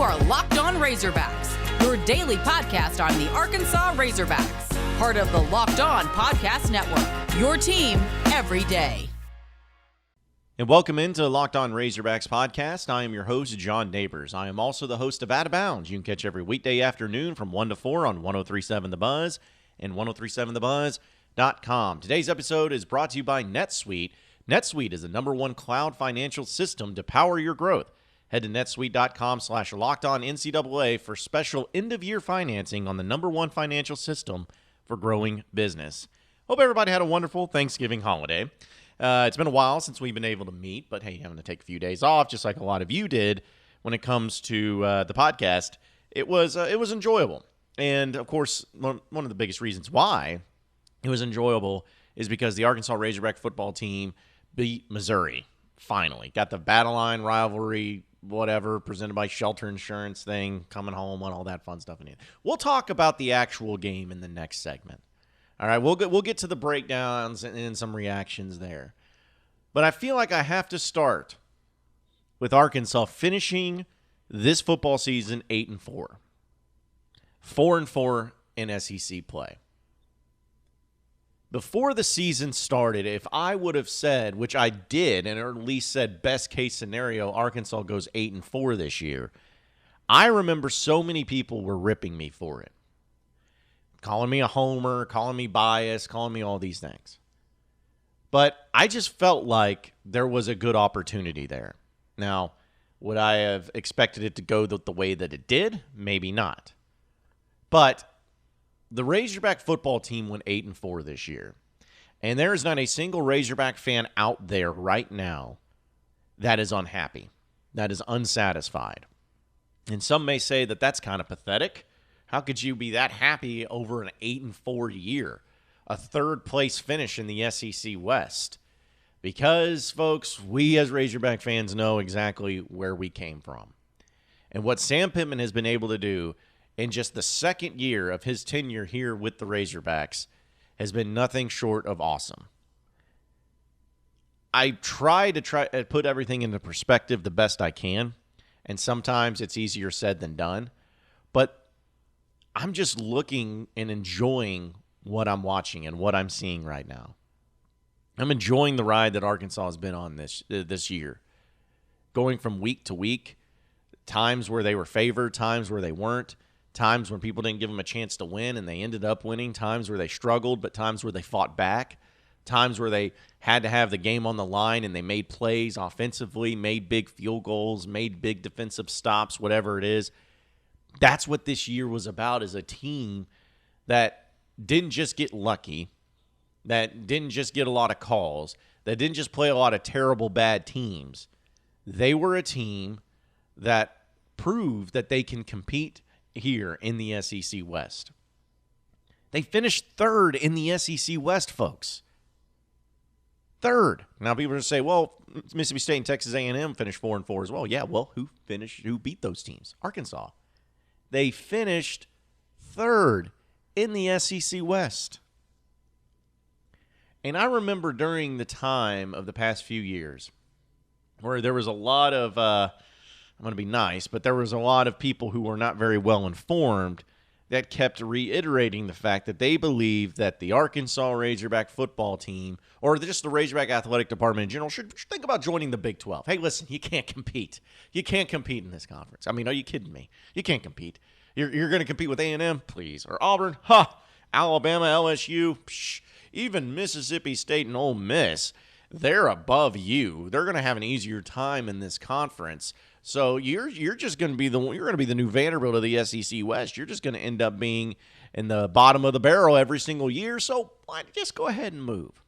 are Locked On Razorbacks, your daily podcast on the Arkansas Razorbacks, part of the Locked On Podcast Network, your team every day. And welcome into Locked On Razorbacks podcast. I am your host, John Neighbors. I am also the host of Out of Bounds. You can catch every weekday afternoon from 1 to 4 on 103.7 The Buzz and 103.7thebuzz.com. Today's episode is brought to you by NetSuite. NetSuite is the #1 cloud financial system to power your growth. Head to netsuite.com/LockedOnNCAA for special end-of-year financing on the #1 financial system for growing business. Hope everybody had a wonderful Thanksgiving holiday. It's been a while since we've been able to meet, but hey, having to take a few days off, just like a lot of you did when it comes to the podcast, it was enjoyable. And, of course, one of the biggest reasons why it was enjoyable is because the Arkansas Razorback football team beat Missouri, finally. Got the Battle Line rivalry, whatever, presented by Shelter Insurance thing, coming home and all that fun stuff. We'll talk about the actual game in the next segment. All right, we'll get to the breakdowns and some reactions there. But I feel like I have to start with Arkansas finishing this football season 8-4. 4-4 in SEC play. Before the season started, if I would have said, which I did, and or at least said best case scenario, Arkansas goes 8-4 this year, I remember so many people were ripping me for it. Calling me a homer, calling me biased, calling me all these things. But I just felt like there was a good opportunity there. Now, would I have expected it to go the way that it did? Maybe not. But the Razorback football team went 8-4 this year. And there is not a single Razorback fan out there right now that is unhappy, that is unsatisfied. And some may say that that's kind of pathetic. How could you be that happy over an 8-4 year, a third-place finish in the SEC West? Because, folks, we as Razorback fans know exactly where we came from. And what Sam Pittman has been able to do in just the second year of his tenure here with the Razorbacks has been nothing short of awesome. I try to put everything into perspective the best I can, and sometimes it's easier said than done. But I'm just looking and enjoying what I'm watching and what I'm seeing right now. I'm enjoying the ride that Arkansas has been on this year. Going from week to week, times where they were favored, times where they weren't, times when people didn't give them a chance to win and they ended up winning, times where they struggled, but times where they fought back, times where they had to have the game on the line and they made plays offensively, made big field goals, made big defensive stops, whatever it is. That's what this year was about, as a team that didn't just get lucky, that didn't just get a lot of calls, that didn't just play a lot of terrible, bad teams. They were a team that proved that they can compete here in the SEC West. They finished third in the SEC West, folks. Third. Now people are going to say, well, Mississippi State and Texas A&M finished 4-4 as well. Yeah, well, who beat those teams? Arkansas. They finished third in the SEC West. And I remember during the time of the past few years where there was a lot of, I'm going to be nice, but there was a lot of people who were not very well informed that kept reiterating the fact that they believed that the Arkansas Razorback football team, or just the Razorback athletic department in general, should think about joining the Big 12. Hey, listen, you can't compete. You can't compete in this conference. I mean, are you kidding me? You can't compete. You're going to compete with A&M? Please. Or Auburn? Alabama, LSU? Psh. Even Mississippi State and Ole Miss, they're above you. They're going to have an easier time in this conference. So you're just going to be the new Vanderbilt of the SEC West. You're just going to end up being in the bottom of the barrel every single year. So why just go ahead and move?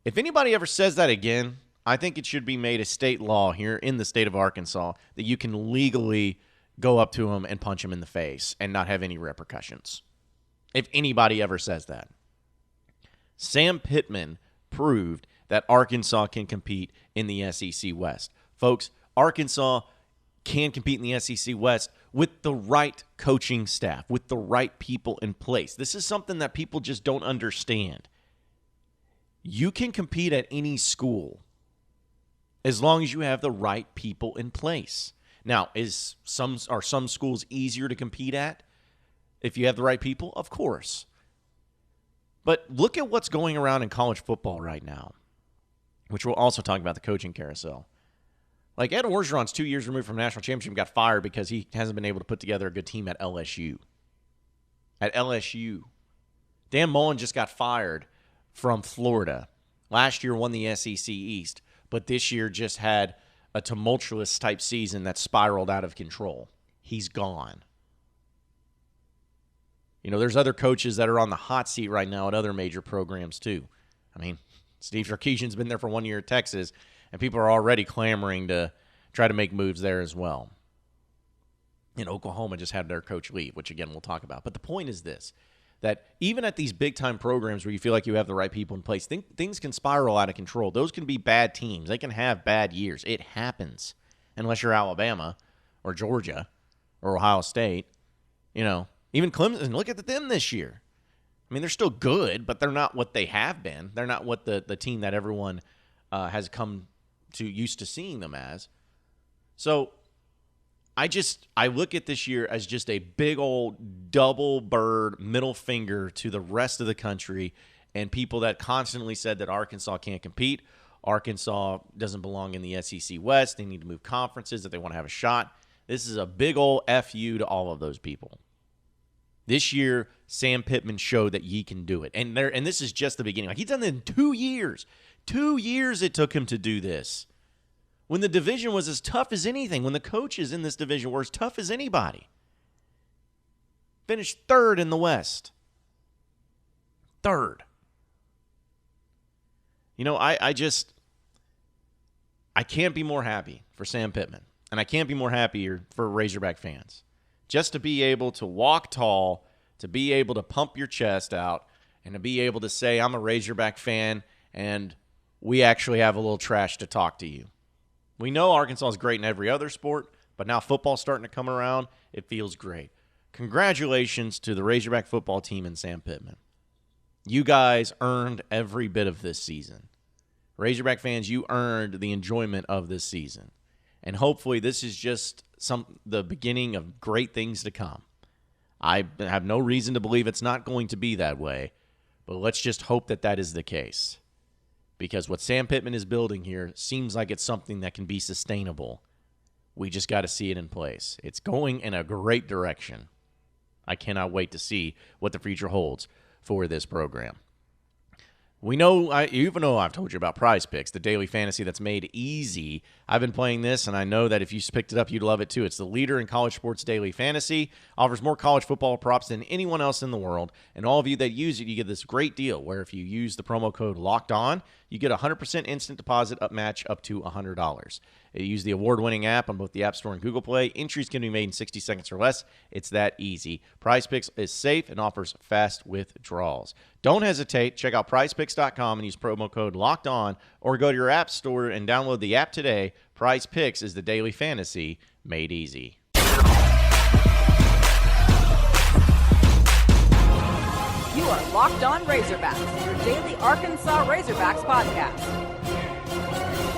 If anybody ever says that again, I think it should be made a state law here in the state of Arkansas that you can legally go up to them and punch them in the face and not have any repercussions. If anybody ever says that. Sam Pittman proved that Arkansas can compete in the SEC West. Folks, Arkansas can compete in the SEC West with the right coaching staff, with the right people in place. This is something that people just don't understand. You can compete at any school as long as you have the right people in place. Now, are some schools easier to compete at if you have the right people? Of course. But look at what's going around in college football right now, which we'll also talk about the coaching carousel. Like Ed Orgeron's 2 years removed from national championship and got fired because he hasn't been able to put together a good team at LSU. At LSU. Dan Mullen just got fired from Florida. Last year won the SEC East, but this year just had a tumultuous type season that spiraled out of control. He's gone. You know, there's other coaches that are on the hot seat right now at other major programs too. I mean, Steve Sarkisian's been there for 1 year at Texas, and people are already clamoring to try to make moves there as well. And Oklahoma just had their coach leave, which, again, we'll talk about. But the point is this, that even at these big-time programs where you feel like you have the right people in place, things can spiral out of control. Those can be bad teams. They can have bad years. It happens, unless you're Alabama or Georgia or Ohio State. You know, even Clemson, look at them this year. I mean, they're still good, but they're not what they have been. They're not what the team that everyone has come to used to seeing them as. So I look at this year as just a big old double bird middle finger to the rest of the country and people that constantly said that Arkansas can't compete. Arkansas doesn't belong in the SEC West. They need to move conferences if they want to have a shot. This is a big old FU to all of those people. This year, Sam Pittman showed that he can do it. And this is just the beginning. Like, he's done it in 2 years. 2 years it took him to do this. When the division was as tough as anything, when the coaches in this division were as tough as anybody. Finished third in the West. Third. You know, I can't be more happy for Sam Pittman. And I can't be more happier for Razorback fans. Just to be able to walk tall, to be able to pump your chest out, and to be able to say, I'm a Razorback fan, and we actually have a little trash to talk to you. We know Arkansas is great in every other sport, but now football's starting to come around. It feels great. Congratulations to the Razorback football team and Sam Pittman. You guys earned every bit of this season. Razorback fans, you earned the enjoyment of this season. And hopefully this is just the beginning of great things to come. I have no reason to believe it's not going to be that way, but let's just hope that that is the case. Because what Sam Pittman is building here seems like it's something that can be sustainable. We just got to see it in place. It's going in a great direction. I cannot wait to see what the future holds for this program. We know, even though I've told you about Prize Picks, the daily fantasy that's made easy, I've been playing this, and I know that if you picked it up, you'd love it too. It's the leader in college sports daily fantasy, offers more college football props than anyone else in the world, and all of you that use it, you get this great deal where if you use the promo code LOCKEDON, you get a 100% instant deposit match up to $100. You use the award-winning app on both the App Store and Google Play. Entries can be made in 60 seconds or less. It's that easy. Prize Picks is safe and offers fast withdrawals. Don't hesitate. Check out prizepicks.com and use promo code LOCKEDON, or go to your App Store and download the app today. Prize Picks is the daily fantasy made easy. You are Locked On Razorbacks, your daily Arkansas Razorbacks podcast.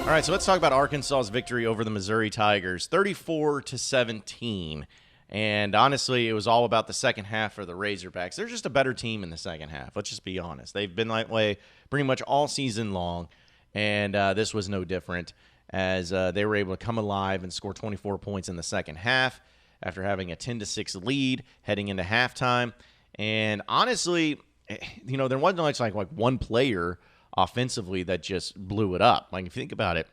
All right, so let's talk about Arkansas's victory over the Missouri Tigers, 34-17. And honestly, it was all about the second half for the Razorbacks. They're just a better team in the second half. Let's just be honest. They've been that way pretty much all season long, and this was no different as they were able to come alive and score 24 points in the second half after having a 10-6 lead heading into halftime. And honestly, you know, there wasn't like one player offensively that just blew it up. Like, if you think about it,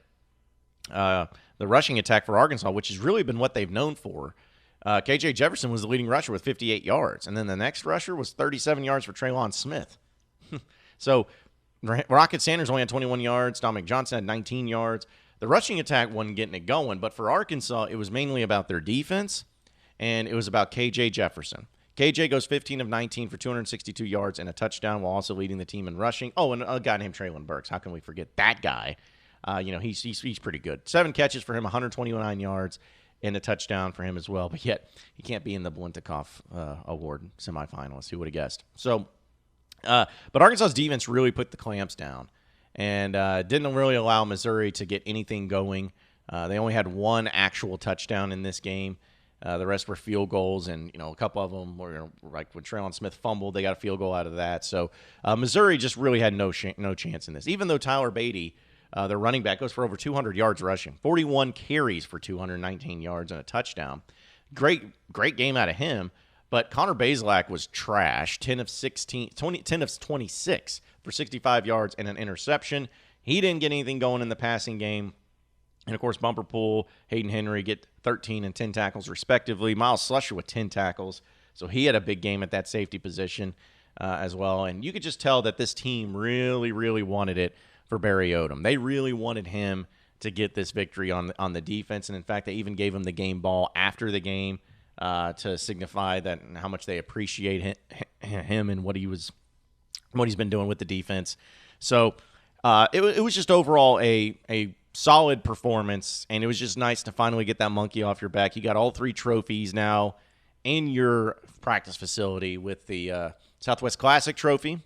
the rushing attack for Arkansas, which has really been what they've known for, KJ Jefferson was the leading rusher with 58 yards, and then the next rusher was 37 yards for Traylon Smith. So Rocket Sanders only had 21 yards. Dominic Johnson had 19 yards. The rushing attack wasn't getting it going, but for Arkansas, it was mainly about their defense, and it was about KJ Jefferson. KJ goes 15 of 19 for 262 yards and a touchdown while also leading the team in rushing. Oh, and a guy named Traylon Burks. How can we forget that guy? He's pretty good. 7 catches for him, 129 yards, and a touchdown for him as well. But yet, he can't be in the Blintikoff Award semifinalists. Who would have guessed? So, but Arkansas's defense really put the clamps down and didn't really allow Missouri to get anything going They only had one actual touchdown in this game. The rest were field goals, and a couple of them were like when Traylon Smith fumbled, they got a field goal out of that. So Missouri just really had no chance in this. Even though Tyler Beatty, their running back, goes for over 200 yards rushing, 41 carries for 219 yards and a touchdown. Great game out of him. But Connor Bazelak was trash, 10 of 26 for 65 yards and an interception. He didn't get anything going in the passing game. And, of course, Bumper Pool, Hayden Henry get 13 and 10 tackles respectively. Miles Slusher with 10 tackles. So he had a big game at that safety position as well. And you could just tell that this team really, really wanted it for Barry Odom. They really wanted him to get this victory on the defense. And, in fact, they even gave him the game ball after the game to signify that how much they appreciate him and what he's been doing with the defense. So it was just overall a solid performance, and it was just nice to finally get that monkey off your back. You got all 3 trophies now in your practice facility with the Southwest Classic Trophy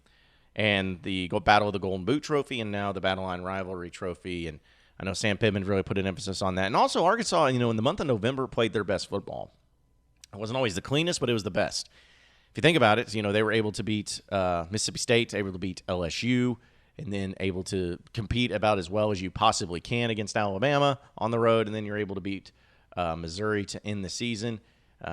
and the Battle of the Golden Boot Trophy, and now the Battle Line Rivalry Trophy. And I know Sam Pittman really put an emphasis on that. And also Arkansas, in the month of November, played their best football. It wasn't always the cleanest, but it was the best. If you think about it, they were able to beat Mississippi State, able to beat LSU, and then able to compete about as well as you possibly can against Alabama on the road, and then you're able to beat Missouri to end the season.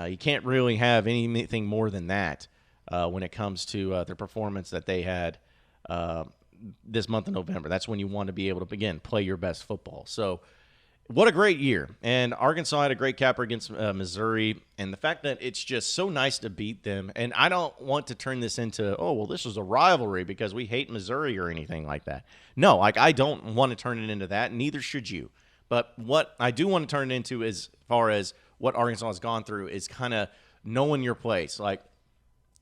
You can't really have anything more than that when it comes to the performance that they had this month of November. That's when you want to be able to, again, play your best football. So what a great year. And Arkansas had a great capper against Missouri. And the fact that it's just so nice to beat them. And I don't want to turn this into, this is a rivalry because we hate Missouri or anything like that. No, I don't want to turn it into that. Neither should you. But what I do want to turn it into, as far as what Arkansas has gone through, is kind of knowing your place. Like,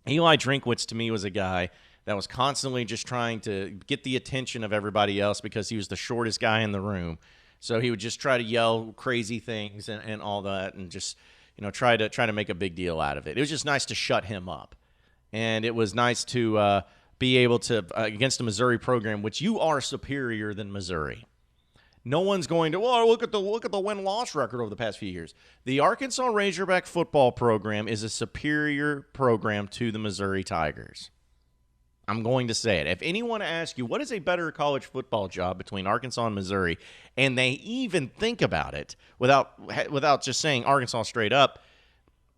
Eli Drinkwitz, to me, was a guy that was constantly just trying to get the attention of everybody else because he was the shortest guy in the room. So he would just try to yell crazy things and all that, and just try to make a big deal out of it. It was just nice to shut him up, and it was nice to be able to against a Missouri program, which you are superior than Missouri. No one's going to look at the win-loss record over the past few years. The Arkansas Razorback football program is a superior program to the Missouri Tigers. I'm going to say it. If anyone asks you, what is a better college football job between Arkansas and Missouri, and they even think about it without just saying Arkansas straight up,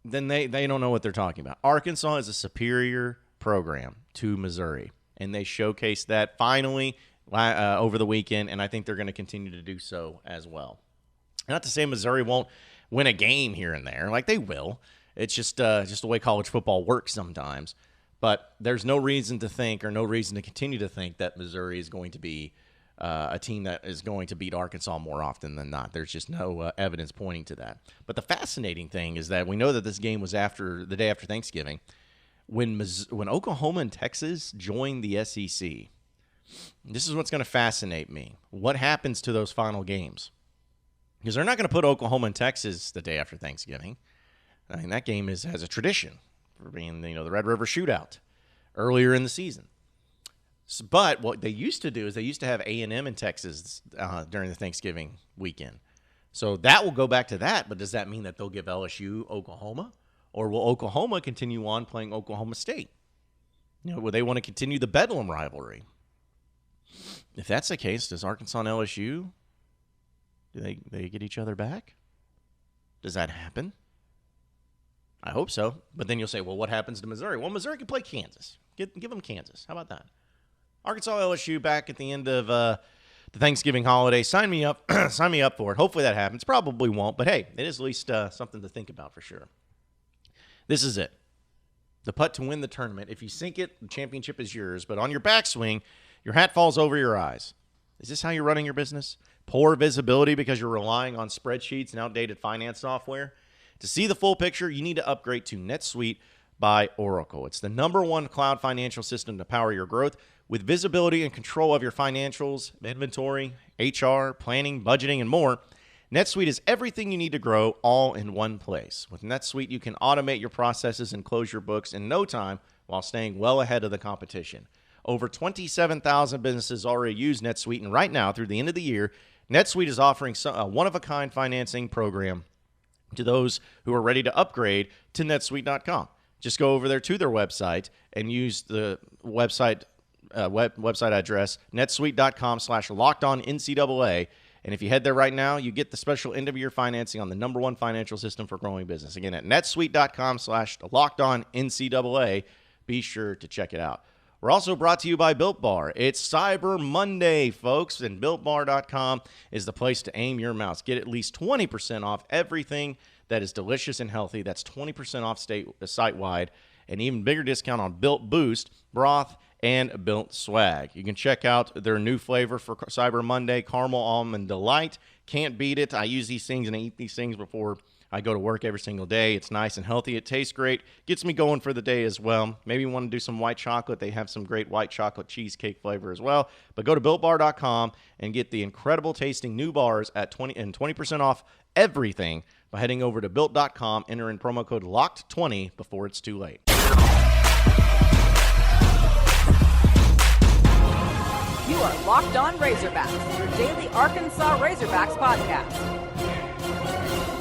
then they don't know what they're talking about. Arkansas is a superior program to Missouri, and they showcased that finally over the weekend, and I think they're going to continue to do so as well. Not to say Missouri won't win a game here and there. Like, they will. It's just the way college football works sometimes. But there's no reason to think, or no reason to continue to think, that Missouri is going to be a team that is going to beat Arkansas more often than not. There's just no evidence pointing to that. But the fascinating thing is that we know that this game was after the day after Thanksgiving, when Oklahoma and Texas joined the SEC. This is what's going to fascinate me. What happens to those final games? Because they're not going to put Oklahoma and Texas the day after Thanksgiving. I mean, that game has a tradition for being, the Red River Shootout earlier in the season. But what they used to do is they used to have A&M in Texas during the Thanksgiving weekend. So that will go back to that, but does that mean that they'll give LSU Oklahoma? Or will Oklahoma continue on playing Oklahoma State? Will they want to continue the Bedlam rivalry? If that's the case, does Arkansas and LSU, do they get each other back? Does that happen? I hope so. But then you'll say, well, what happens to Missouri? Well, Missouri can play Kansas. Give them Kansas. How about that? Arkansas, LSU back at the end of the Thanksgiving holiday. Sign me up. Sign me up for it. Hopefully that happens. Probably won't. But, hey, it is at least something to think about for sure. This is it. The putt to win the tournament. If you sink it, the championship is yours. But on your backswing, your hat falls over your eyes. Is this how you're running your business? Poor visibility because you're relying on spreadsheets and outdated finance software? To see the full picture, you need to upgrade to NetSuite by Oracle. It's the #1 cloud financial system to power your growth with visibility and control of your financials, inventory, HR, planning, budgeting, and more. NetSuite is everything you need to grow all in one place. With NetSuite, you can automate your processes and close your books in no time while staying well ahead of the competition. Over 27,000 businesses already use NetSuite, and right now, through the end of the year, NetSuite is offering a one-of-a-kind financing program to those who are ready to upgrade to netsuite.com. Just go over there to their website and use the website address, netsuite.com/lockedonncaa. And if you head there right now, you get the special end-of-year financing on the number one financial system for growing business. Again, at netsuite.com/lockedonncaa. Be sure to check it out. We're also brought to you by Built Bar. It's Cyber Monday, folks, and BuiltBar.com is the place to aim your mouse. Get at least 20% off everything that is delicious and healthy. That's 20% off site-wide, and even bigger discount on Built Boost, broth, and Built Swag. You can check out their new flavor for Cyber Monday, Caramel Almond Delight. Can't beat it. I use these things and I eat these things before I go to work every single day. It's nice and healthy. It tastes great. Gets me going for the day as well. Maybe you want to do some white chocolate. They have some great white chocolate cheesecake flavor as well. But go to BuiltBar.com and get the incredible tasting new bars at 20% off everything by heading over to Built.com. Enter in promo code LOCKED20 before it's too late. You are Locked On Razorbacks, your daily Arkansas Razorbacks podcast.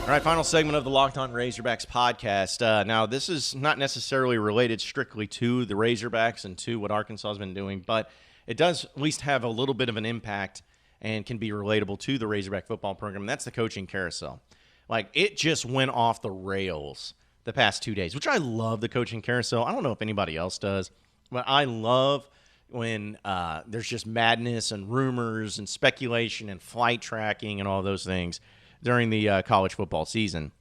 All right, final segment of the Locked On Razorbacks podcast. Now, this is not necessarily related strictly to the Razorbacks and to what Arkansas has been doing, but it does at least have a little bit of an impact and can be relatable to the Razorback football program. And that's the coaching carousel. Like, it just went off the rails the past 2 days, which I love the coaching carousel. I don't know if anybody else does, but I love when there's just madness and rumors and speculation and flight tracking and all those things during the college football season.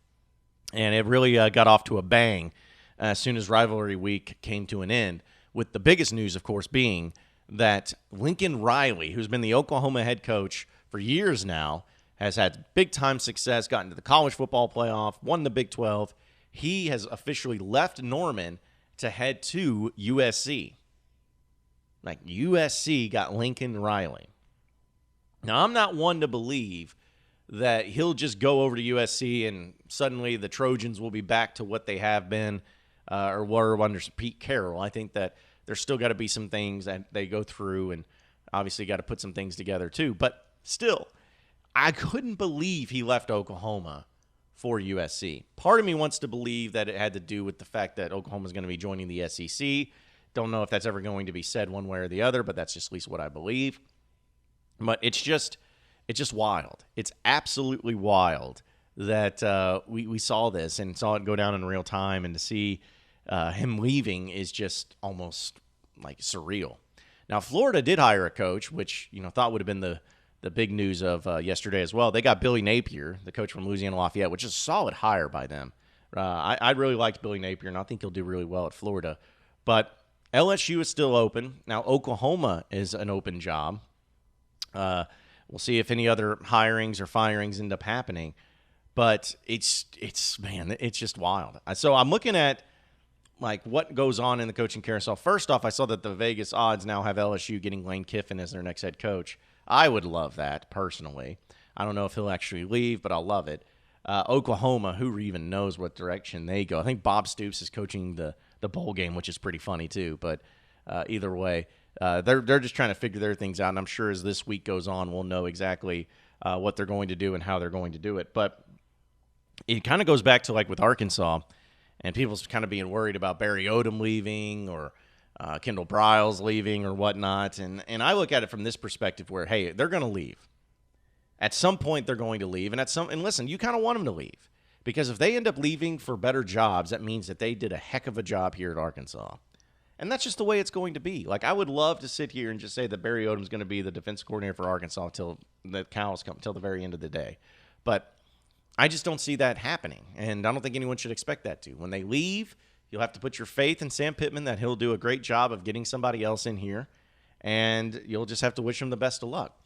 And it really got off to a bang as soon as rivalry week came to an end, with the biggest news, of course, being that Lincoln Riley, who's been the Oklahoma head coach for years now, has had big-time success, gotten to the college football playoff, won the Big 12. He has officially left Norman to head to USC. Like, USC got Lincoln Riley. Now, I'm not one to believe that he'll just go over to USC and suddenly the Trojans will be back to what they have been or were under Pete Carroll. I think that there's still got to be some things that they go through, and obviously got to put some things together too. But still, I couldn't believe he left Oklahoma for USC. Part of me wants to believe that it had to do with the fact that Oklahoma's going to be joining the SEC. Don't know if that's ever going to be said one way or the other, but that's just at least what I believe. But it's just wild. It's absolutely wild that we saw this and saw it go down in real time, and to see him leaving is just almost like surreal. Now, Florida did hire a coach, which thought would have been the big news of yesterday as well. They got Billy Napier, the coach from Louisiana Lafayette, which is a solid hire by them. I really liked Billy Napier, and I think he'll do really well at Florida. But LSU is still open. Now, Oklahoma is an open job. We'll see if any other hirings or firings end up happening. But it's just wild. So I'm looking at like what goes on in the coaching carousel. First off, I saw that the Vegas odds now have LSU getting Lane Kiffin as their next head coach. I would love that personally. I don't know if he'll actually leave, but I'll love it. Oklahoma, who even knows what direction they go? I think Bob Stoops is coaching the bowl game, which is pretty funny too. But either way, they're just trying to figure their things out, and I'm sure as this week goes on, we'll know exactly what they're going to do and how they're going to do it. But it kind of goes back to like with Arkansas, and people's kind of being worried about Barry Odom leaving or Kendall Briles leaving or whatnot. And I look at it from this perspective where, hey, they're going to leave. At some point, they're going to leave. And listen, you kind of want them to leave. Because if they end up leaving for better jobs, that means that they did a heck of a job here at Arkansas. And that's just the way it's going to be. Like, I would love to sit here and just say that Barry Odom's going to be the defense coordinator for Arkansas until the cows come, till the very end of the day. But I just don't see that happening, and I don't think anyone should expect that to. When they leave, you'll have to put your faith in Sam Pittman that he'll do a great job of getting somebody else in here, and you'll just have to wish him the best of luck.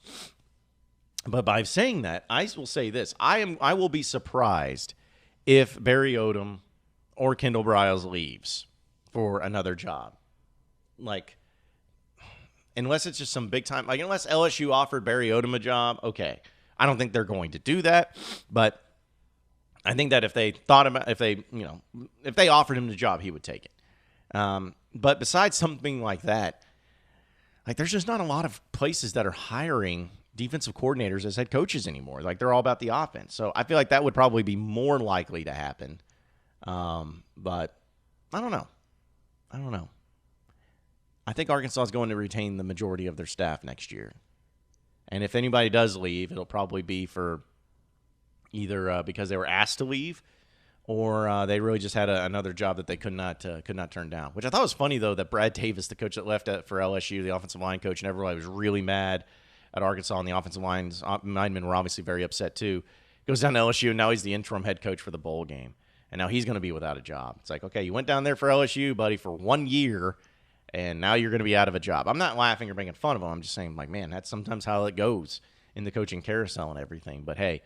But by saying that, I will say this. I will be surprised if Barry Odom or Kendall Briles leaves for another job. Like, unless it's just some big time, like unless LSU offered Barry Odom a job, okay. I don't think they're going to do that, but I think that if they offered him the job, he would take it. But besides something like that, like there's just not a lot of places that are hiring defensive coordinators as head coaches anymore. Like, they're all about the offense. So I feel like that would probably be more likely to happen. But I don't know. I think Arkansas is going to retain the majority of their staff next year. And if anybody does leave, it'll probably be for either because they were asked to leave, or they really just had another job that they could not turn down. Which I thought was funny, though, that Brad Davis, the coach that left for LSU, the offensive line coach, and everybody was really mad at Arkansas, and the offensive linemen were obviously very upset too. Goes down to LSU, and now he's the interim head coach for the bowl game. And now he's going to be without a job. It's like, okay, you went down there for LSU, buddy, for 1 year, and now you're going to be out of a job. I'm not laughing or making fun of him. I'm just saying, like, man, that's sometimes how it goes in the coaching carousel and everything. But, hey,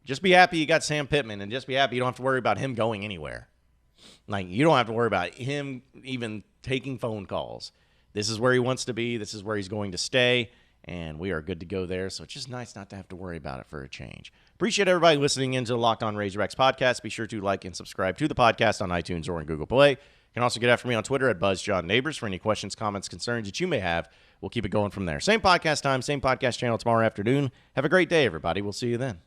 just be happy you got Sam Pittman, and just be happy you don't have to worry about him going anywhere. Like, you don't have to worry about him even taking phone calls. This is where he wants to be. This is where he's going to stay, and we are good to go there. So it's just nice not to have to worry about it for a change. Appreciate everybody listening into the Locked On Razorbacks podcast. Be sure to like and subscribe to the podcast on iTunes or on Google Play. You can also get after me on Twitter at BuzzJohnNeighbors for any questions, comments, concerns that you may have. We'll keep it going from there. Same podcast time, same podcast channel tomorrow afternoon. Have a great day, everybody. We'll see you then.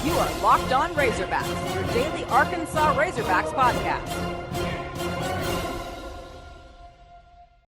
You are Locked On Razorbacks, your daily Arkansas Razorbacks podcast.